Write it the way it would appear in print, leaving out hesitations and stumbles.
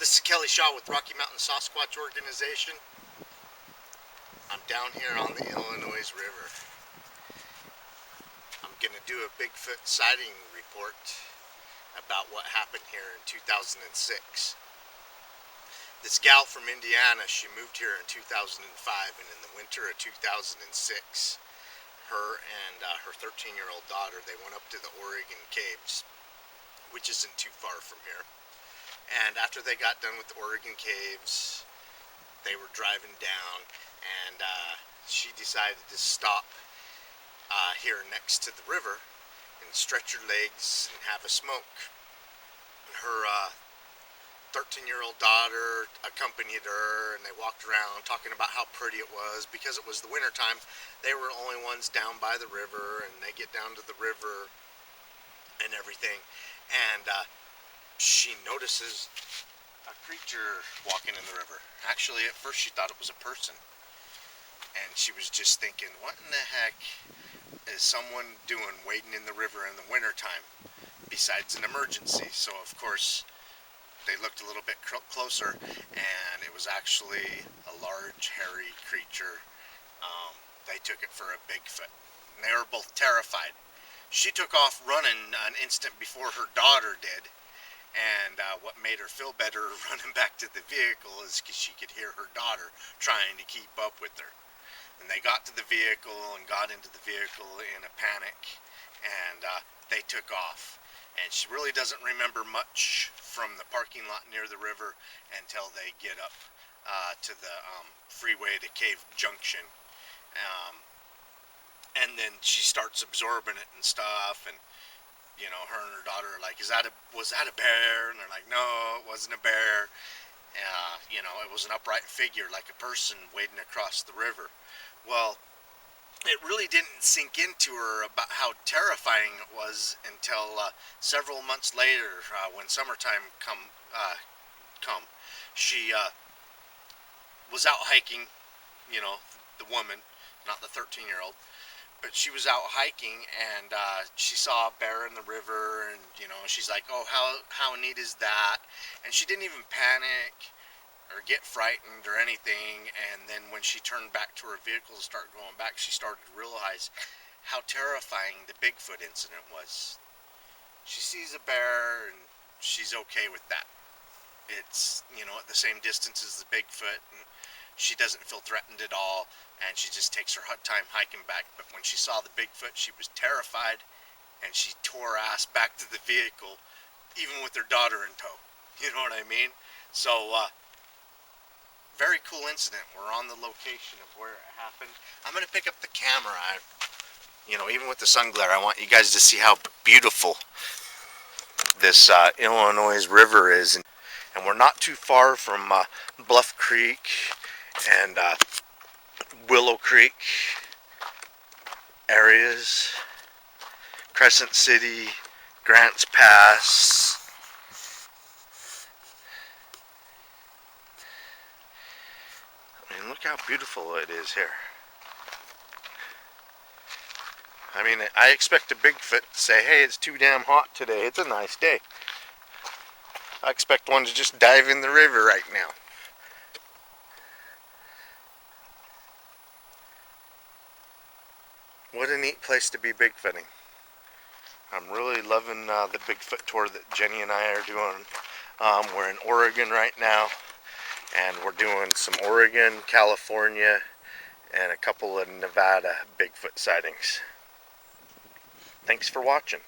This is Kelly Shaw with Rocky Mountain Sasquatch Organization. I'm down here on the Illinois River. I'm going to do a Bigfoot sighting report about what happened here in 2006. This gal from Indiana, she moved here in 2005, and in the winter of 2006, her and her 13-year-old daughter, they went up to the Oregon caves, which isn't too far from here. And after they got done with the Oregon caves, they were driving down, and she decided to stop here next to the river and stretch her legs and have a smoke. Her 13-year-old daughter accompanied her, and they walked around talking about how pretty it was. Because it was the winter time, they were the only ones down by the river, and they get down to the river and everything, and she notices a creature walking in the river. Actually, at first she thought it was a person, and she was just thinking, what in the heck is someone doing wading in the river in the winter time besides an emergency? So of course they looked a little bit closer, and it was actually a large hairy creature. They took it for a Bigfoot, and they were both terrified. She took off running an instant before her daughter did. And what made her feel better running back to the vehicle is because she could hear her daughter trying to keep up with her. And they got to the vehicle and got into the vehicle in a panic, and they took off. And she really doesn't remember much from the parking lot near the river until they get up to the freeway to Cave Junction. And then she starts absorbing it and stuff, and you know, her and her daughter are like, was that a bear? And they're like, no, it wasn't a bear. You know, it was an upright figure, like a person wading across the river. Well, it really didn't sink into her about how terrifying it was until several months later, when summertime come. She was out hiking, you know, the woman, not the 13-year-old. But she was out hiking, and she saw a bear in the river, and you know, she's like, oh, how neat is that? And she didn't even panic or get frightened or anything. And then when she turned back to her vehicle to start going back, she started to realize how terrifying the Bigfoot incident was. She sees a bear, and she's okay with that. It's, you know, at the same distance as the Bigfoot, and she doesn't feel threatened at all, and she just takes her time hiking back. But when she saw the Bigfoot, she was terrified, and she tore ass back to the vehicle, even with her daughter in tow. You know what I mean? So, very cool incident. We're on the location of where it happened. I'm going to pick up the camera. You know, even with the sun glare, I want you guys to see how beautiful this Illinois River is. And we're not too far from Bluff Creek and Willow Creek areas, Crescent City, Grants Pass. I mean, look how beautiful it is here. I mean, I expect a Bigfoot to say, hey, it's too damn hot today. It's a nice day. I expect one to just dive in the river right now. What a neat place to be Bigfooting. I'm really loving the Bigfoot tour that Jenny and I are doing. We're in Oregon right now, and we're doing some Oregon, California, and a couple of Nevada Bigfoot sightings. Thanks for watching.